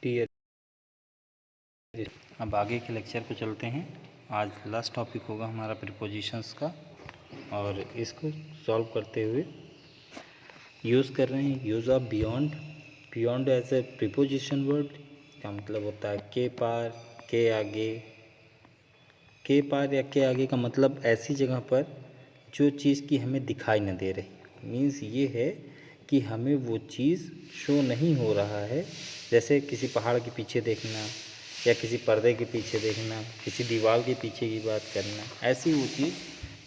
Dear, अब आगे के लेक्चर पे चलते हैं। आज लास्ट टॉपिक होगा हमारा प्रीपोजिशंस का, और इसको सॉल्व करते हुए यूज़ कर रहे हैं use of beyond. Beyond as a preposition word का मतलब होता है के पार, के आगे। के पार या के आगे का मतलब ऐसी जगह पर जो चीज़ की हमें दिखाई न दे रही, मीन्स ये है कि हमें वो चीज़ शो नहीं हो रहा है। जैसे किसी पहाड़ के पीछे देखना, या किसी पर्दे के पीछे देखना, किसी दीवार के पीछे की बात करना, ऐसी वो चीज़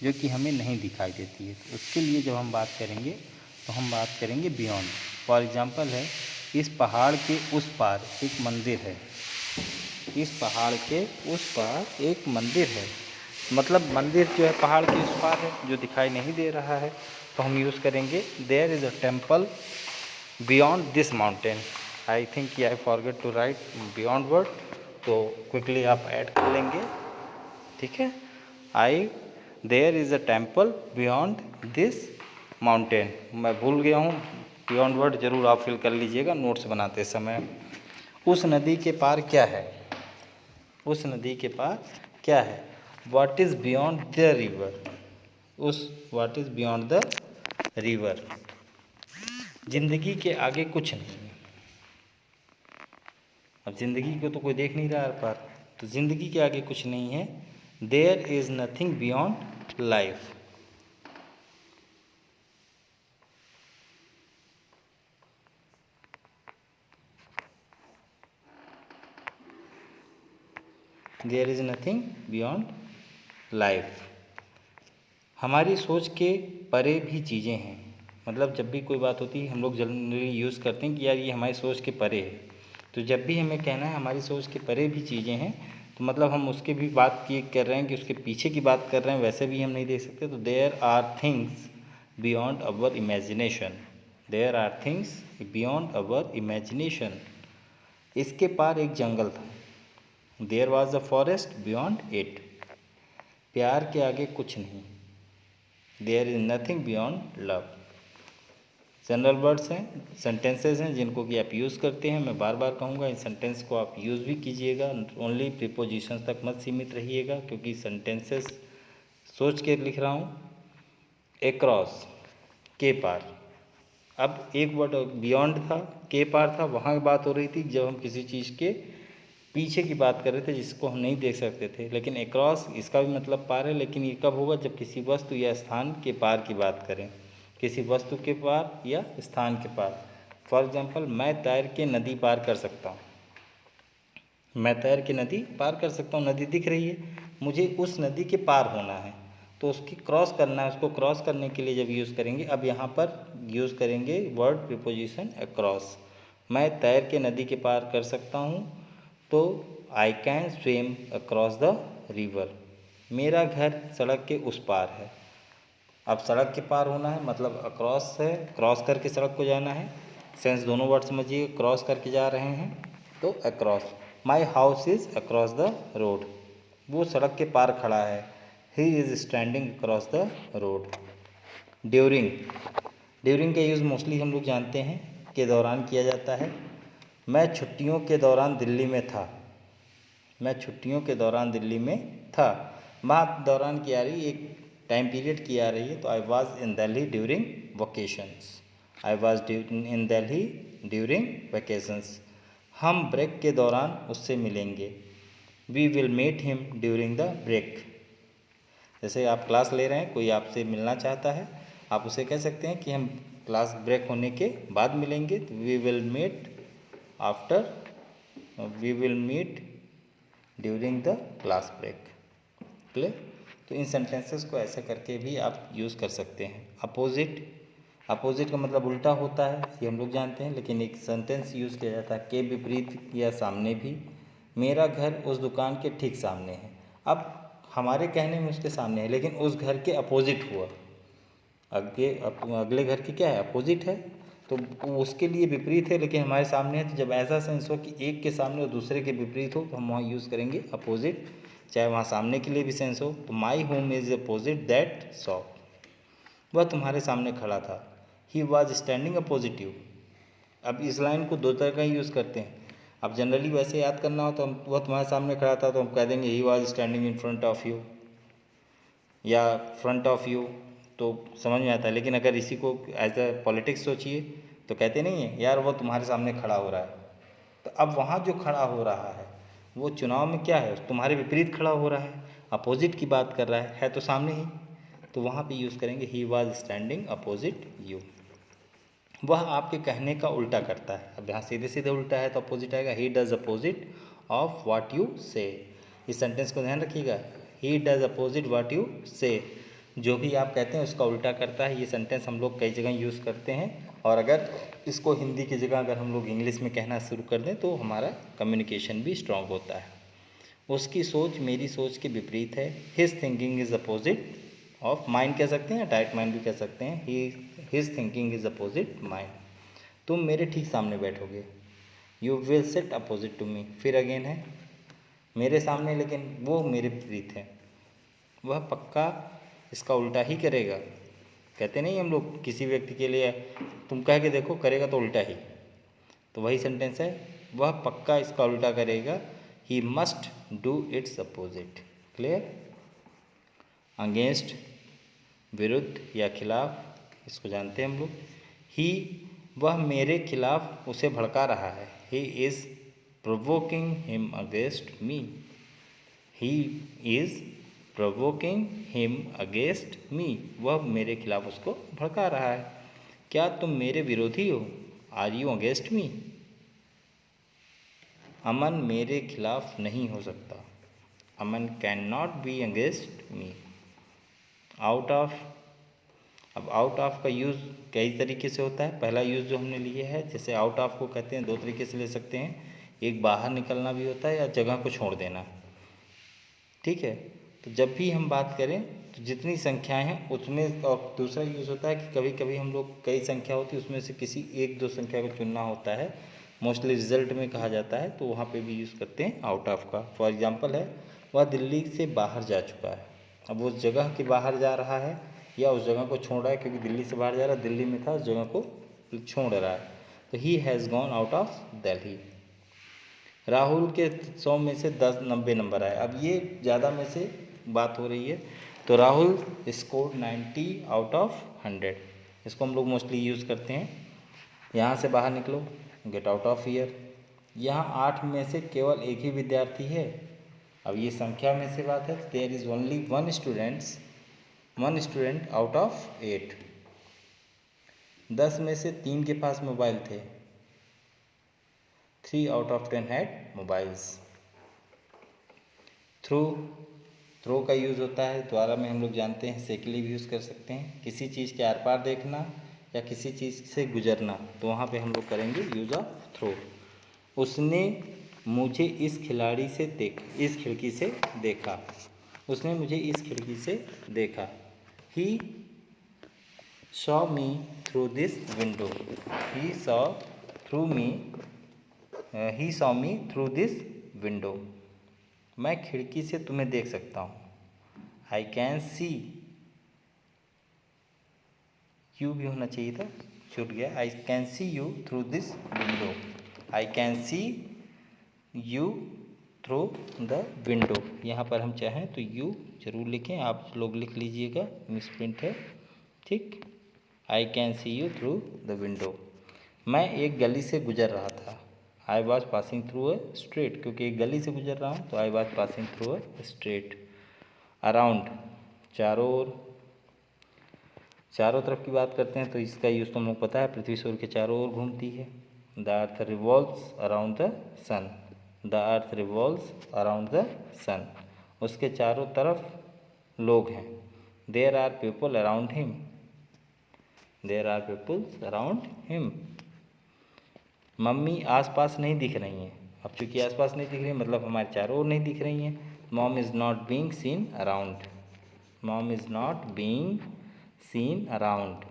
जो कि हमें नहीं दिखाई देती है। तो उसके लिए जब हम बात करेंगे तो हम बात करेंगे बियॉन्ड। फॉर एग्ज़ाम्पल है, इस पहाड़ के उस पार एक मंदिर है। इस पहाड़ के उस पार एक मंदिर है, मतलब मंदिर जो है पहाड़ के उस पार है, जो दिखाई नहीं दे रहा है। तो हम यूज़ करेंगे there is a temple beyond this mountain. I think I forget to write beyond word, तो क्विकली आप ऐड कर लेंगे, ठीक है। There is a temple beyond this mountain. मैं भूल गया हूँ, बियॉन्ड वर्ड ज़रूर आप फिल कर लीजिएगा नोट्स बनाते समय। उस नदी के पार क्या है? उस नदी के पार क्या है? What is beyond the river? What is beyond the river? जिंदगी के आगे कुछ नहीं है। अब जिंदगी को तो कोई देख नहीं रहा है पार, तो जिंदगी के आगे कुछ नहीं है। There is nothing beyond life. There is nothing beyond life. हमारी सोच के परे भी चीज़ें हैं। मतलब जब भी कोई बात होती है हम लोग जनरली यूज़ करते हैं कि यार ये हमारी सोच के परे है। तो जब भी हमें कहना है हमारी सोच के परे भी चीज़ें हैं, तो मतलब हम उसके भी बात की कर रहे हैं कि उसके पीछे की बात कर रहे हैं, वैसे भी हम नहीं देख सकते। तो there are things beyond our imagination. There are things beyond our imagination. इसके पार एक जंगल था। There was a forest beyond it. प्यार के आगे कुछ नहीं। There is nothing beyond love. General words हैं, सेंटेंसेस हैं जिनको कि आप यूज़ करते हैं। मैं बार बार कहूँगा इन सेंटेंस को आप यूज़ भी कीजिएगा, ओनली प्रीपोजिशंस तक मत सीमित रहिएगा, क्योंकि सेंटेंसेस सोच के लिख रहा हूँ। एक्रॉस, के पार। अब एक वर्ड बियॉन्ड था, के पार था, वहाँ की बात हो रही थी जब हम किसी चीज़ के पीछे की बात कर रहे थे जिसको हम नहीं देख सकते थे। लेकिन एक्रॉस इसका भी मतलब पार है, लेकिन ये कब होगा? जब किसी वस्तु या स्थान के पार की बात करें, किसी वस्तु के पार या स्थान के पार। फॉर एग्जांपल, मैं तैर के नदी पार कर सकता हूँ। मैं तैर के नदी पार कर सकता हूँ। नदी दिख रही है, मुझे उस नदी के पार होना है, तो उसकी क्रॉस करना है। उसको क्रॉस करने के लिए जब यूज़ करेंगे, अब यहाँ पर यूज़ करेंगे वर्ड प्रीपोजिशन अक्रॉस। मैं तैर के नदी के पार कर सकता हूँ, तो I can swim across the river. मेरा घर सड़क के उस पार है। अब सड़क के पार होना है मतलब अक्रॉस है, क्रॉस करके सड़क को जाना है। सेंस दोनों वर्ड समझिए, क्रॉस करके जा रहे हैं तो across. My house is across the road. वो सड़क के पार खड़ा है। He is standing across the road. During, during का यूज़ मोस्टली हम लोग जानते हैं के दौरान किया जाता है। मैं छुट्टियों के दौरान दिल्ली में था। मैं छुट्टियों के दौरान दिल्ली में था। बात दौरान की आ रही, एक टाइम पीरियड की आ रही है, तो I was in Delhi during vacations. I was in Delhi during vacations. हम ब्रेक के दौरान उससे मिलेंगे। We will meet him during the break. जैसे आप क्लास ले रहे हैं, कोई आपसे मिलना चाहता है, आप उसे कह सकते हैं कि हम क्लास ब्रेक होने के बाद मिलेंगे। तो we will meet after, we will meet during the class break. Clear? तो इन सेंटेंसेस को ऐसे करके भी आप यूज़ कर सकते हैं। अपोजिट, अपोजिट का मतलब उल्टा होता है, ये हम लोग जानते हैं, लेकिन एक सेंटेंस यूज़ किया जाता है के विपरीत या सामने भी। मेरा घर उस दुकान के ठीक सामने है। अब हमारे कहने में उसके सामने है, लेकिन उस घर के अपोजिट हुआ। अगले घर की क्या है? अपोजिट है, तो उसके लिए विपरीत है, लेकिन हमारे सामने है। तो जब ऐसा सेंस हो कि एक के सामने और दूसरे के विपरीत हो, तो हम वहाँ यूज़ करेंगे अपोजिट। चाहे वहाँ सामने के लिए भी सेंस हो, तो my home is opposite that shop. वह तुम्हारे सामने खड़ा था। He was standing opposite you. अब इस लाइन को दो तरह का यूज़ करते हैं। अब जनरली वैसे याद करना हो तो हम, वह तुम्हारे सामने खड़ा था तो हम कह देंगे he was standing in front of you या फ्रंट ऑफ यू, तो समझ में आता है। लेकिन अगर इसी को एज अ पॉलिटिक्स सोचिए तो कहते नहीं है यार वो तुम्हारे सामने खड़ा हो रहा है। तो अब वहाँ जो खड़ा हो रहा है वो चुनाव में क्या है, तुम्हारे विपरीत खड़ा हो रहा है, अपोजिट की बात कर रहा है तो सामने ही, तो वहाँ पे यूज़ करेंगे he was standing opposite you. वह आपके कहने का उल्टा करता है। अब यहाँ सीधे सीधे उल्टा है तो अपोजिट आएगा, he does opposite of what you से। इस सेंटेंस को ध्यान रखिएगा, he does opposite what you से, जो भी आप कहते हैं उसका उल्टा करता है। ये सेंटेंस हम लोग कई जगह यूज़ करते हैं, और अगर इसको हिंदी की जगह अगर हम लोग इंग्लिश में कहना शुरू कर दें तो हमारा कम्युनिकेशन भी स्ट्रांग होता है। उसकी सोच मेरी सोच के विपरीत है, his thinking is opposite of mind कह सकते हैं, डायरेक्ट माइंड भी कह सकते हैं, his thinking is opposite mind. तुम मेरे ठीक सामने बैठोगे, you will sit opposite to me, फिर अगेन है मेरे सामने लेकिन वो मेरे विपरीत है, वह पक्का इसका उल्टा ही करेगा। कहते नहीं हम लोग किसी व्यक्ति के लिए तुम कह के देखो करेगा तो उल्टा ही, तो वही सेंटेंस है, वह पक्का इसका उल्टा करेगा, he must do it's opposite. Clear. Against विरुद्ध या खिलाफ, इसको जानते हैं हम लोग। ही वह मेरे खिलाफ उसे भड़का रहा है, he is provoking him against me, he is provoking him against me, वह मेरे खिलाफ उसको भड़का रहा है। क्या तुम मेरे विरोधी हो, are you against me. Aman मेरे खिलाफ नहीं हो सकता, Aman can not be against me. Out of, अब आउट ऑफ का यूज़ कई तरीके से होता है। पहला यूज़ जो हमने लिए है, जैसे आउट ऑफ को कहते हैं दो तरीके से ले सकते हैं, एक बाहर निकलना भी होता है या जगह को छोड़ देना। ठीक है, तो जब भी हम बात करें तो जितनी संख्याएं हैं उसमें, और दूसरा यूज़ होता है कि कभी कभी हम लोग कई संख्या होती है उसमें से किसी एक दो संख्या को चुनना होता है, मोस्टली रिजल्ट में कहा जाता है, तो वहाँ पे भी यूज़ करते हैं आउट ऑफ का। फॉर एग्जांपल है, वह दिल्ली से बाहर जा चुका है। अब उस जगह के बाहर जा रहा है या उस जगह को छोड़ रहा है, क्योंकि दिल्ली से बाहर जा रहा है, दिल्ली में था, उस जगह को छोड़ रहा है, तो he has gone out of Delhi. Rahul के 100 में से 90 नंबर आए। अब ये ज़्यादा में से बात हो रही है, तो राहुल स्कोर 90 आउट ऑफ 100, इसको हम लोग मोस्टली यूज़ करते हैं। यहाँ से बाहर निकलो, गेट आउट ऑफ हियर। यहाँ 8 में से केवल एक ही विद्यार्थी है। अब ये संख्या में से बात है, there is only one student out of 8। 10 में से 3 के पास मोबाइल थे, 3 out of 10 had mobiles. Through का यूज़ होता है द्वारा में, हम लोग जानते हैं, से के लिए भी यूज़ कर सकते हैं। किसी चीज़ के आर पार देखना या किसी चीज़ से गुजरना, तो वहाँ पे हम लोग करेंगे यूज़ ऑफ थ्रो। उसने मुझे इस खिड़की से देखा, उसने मुझे इस खिड़की से देखा। He saw me through this window, he saw me through this window. मैं खिड़की से तुम्हें देख सकता हूँ, आई कैन सी यू भी होना चाहिए था, छूट गया, I can see you through this window, I can see you through the window. यहाँ पर हम चाहें तो यू जरूर लिखें, आप लोग लिख लीजिएगा, मिसप्रिंट है, ठीक। I can see you through the window. मैं एक गली से गुजर रहा था, I was passing through a street, क्योंकि एक गली से गुजर रहा हूँ तो I was passing through a street. Around, चारों तरफ की बात करते हैं तो इसका यूज़ तो हम लोग पता है, पृथ्वी सूर्य के चारों ओर घूमती है। The earth revolves around the sun, the earth revolves around the sun, उसके चारों तरफ लोग हैं। There are people around him, there are peoples around him. मम्मी आसपास नहीं दिख रही हैं, अब चूँकि आसपास नहीं दिख रही मतलब हमारे चारों ओर नहीं दिख रही हैं। Mom is not being seen around, mom is not being seen around.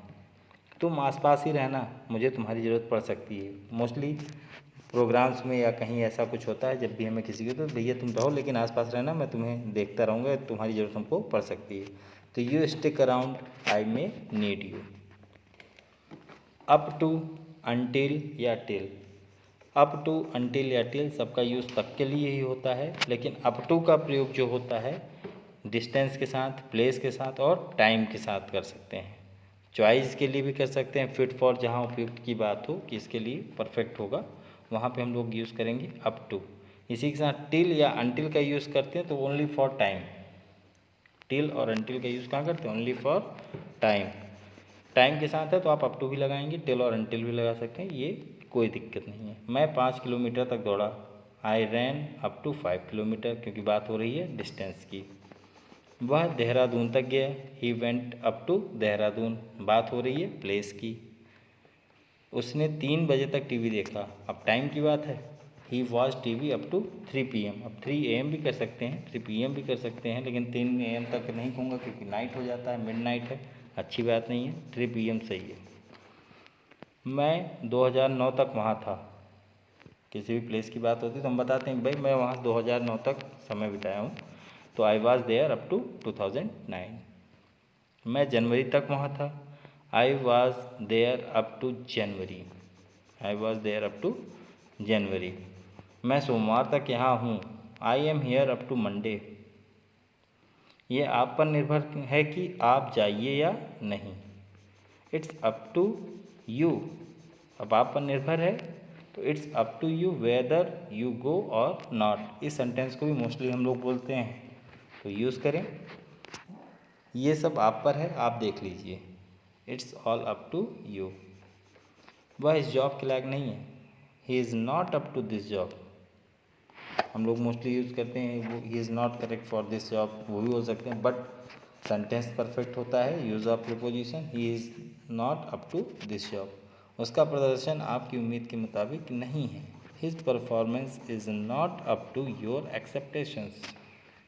तुम आसपास ही रहना, मुझे तुम्हारी ज़रूरत पड़ सकती है। मोस्टली प्रोग्राम्स में या कहीं ऐसा कुछ होता है, जब भी हमें किसी को, तो भैया तुम रहो लेकिन आसपास रहना, मैं तुम्हें देखता रहूँगा, तुम्हारी ज़रूरत हमको पड़ सकती है। तो you stick around, I may need you. Up to, until या टिल। अप टू, अनटिल या टिल सबका यूज़ तक के लिए ही होता है, लेकिन अप टू का प्रयोग जो होता है डिस्टेंस के साथ, प्लेस के साथ और टाइम के साथ कर सकते हैं। चॉइस के लिए भी कर सकते हैं, फिट फॉर जहाँ उपयुक्त की बात हो कि इसके लिए परफेक्ट होगा, वहाँ पे हम लोग यूज़ करेंगे अप टू। इसी के साथ टिल या अनटिल का यूज़ करते हैं तो ओनली फॉर टाइम। टिल और अनटिल का यूज़ कहाँ करते हैं? Only for time. टाइम के साथ है तो आप अप टू भी लगाएंगे, टिल और अनटिल भी लगा सकते हैं, ये कोई दिक्कत नहीं है। मैं 5 किलोमीटर तक दौड़ा, आई रैन अप टू 5 किलोमीटर, क्योंकि बात हो रही है डिस्टेंस की। वह देहरादून तक गया, he went up to Dehradun, बात हो रही है प्लेस की। उसने 3 बजे तक टीवी देखा, अब टाइम की बात है। He watch TV up to 3 PM, अब 3 AM भी कर सकते हैं, 3 PM भी कर सकते हैं, लेकिन 3 AM तक नहीं कहूँगा क्योंकि नाइट हो जाता है, मिड नाइट है, अच्छी बात नहीं है, 3 PM सही है। मैं 2009 तक वहाँ था। किसी भी प्लेस की बात होती है तो हम बताते हैं भाई मैं वहाँ 2009 तक समय बिताया हूँ, तो I was there up to 2009। मैं जनवरी तक वहाँ था, I was there up to January, I was there up to January. मैं सोमवार तक यहाँ हूँ, I am here up to Monday. ये आप पर निर्भर है कि आप जाइए या नहीं, इट्स अप टू यू, अब आप पर निर्भर है तो it's up to you whether you go और नॉट। इस सेंटेंस को भी मोस्टली हम लोग बोलते हैं, तो यूज़ करें। ये सब आप पर है, आप देख लीजिए, it's all up to you. वह इस जॉब के लायक नहीं है, he is not up to this job. हम लोग मोस्टली यूज़ करते हैं वो he is not correct for this job, वो भी बोल सकते हैं, बट सेंटेंस परफेक्ट होता है use of preposition, he is not up to this job. उसका प्रदर्शन आपकी उम्मीद के मुताबिक नहीं है, his performance is not up to your expectations,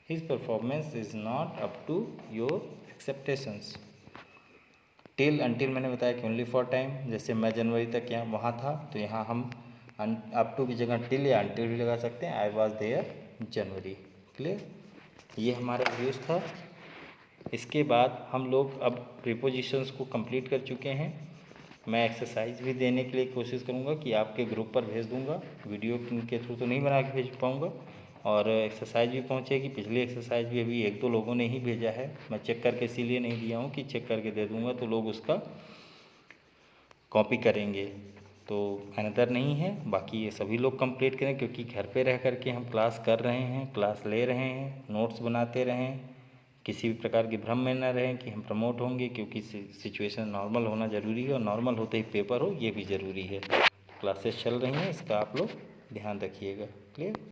his performance is not up to your expectations. Till until मैंने बताया कि ओनली फॉर टाइम, जैसे मैं जनवरी तक यहाँ वहाँ था तो यहाँ हम अप टू की जगह टिल या अनटिल भी लगा सकते हैं, I was there January. Clear? ये हमारा व्यूज़ था। इसके बाद हम लोग अब प्रीपोजिशंस को कंप्लीट कर चुके हैं। मैं एक्सरसाइज भी देने के लिए कोशिश करूँगा कि आपके ग्रुप पर भेज दूँगा, वीडियो के थ्रू तो नहीं बना के भेज पाऊँगा, और एक्सरसाइज भी पहुँचेगी। पिछली एक्सरसाइज भी अभी 1-2 लोगों ने ही भेजा है, मैं चेक करके इसीलिए नहीं दिया हूँ कि चेक करके दे दूँगा तो लोग उसका कॉपी करेंगे, तो अनदर नहीं है। बाकी ये सभी लोग कंप्लीट करें, क्योंकि घर पे रह कर के हम क्लास कर रहे हैं, क्लास ले रहे हैं, नोट्स बनाते रहें, किसी भी प्रकार के भ्रम में न रहें कि हम प्रमोट होंगे, क्योंकि सिचुएशन नॉर्मल होना ज़रूरी है और नॉर्मल होते ही पेपर हो ये भी ज़रूरी है। क्लासेस चल रही हैं, इसका आप लोग ध्यान रखिएगा। क्लियर?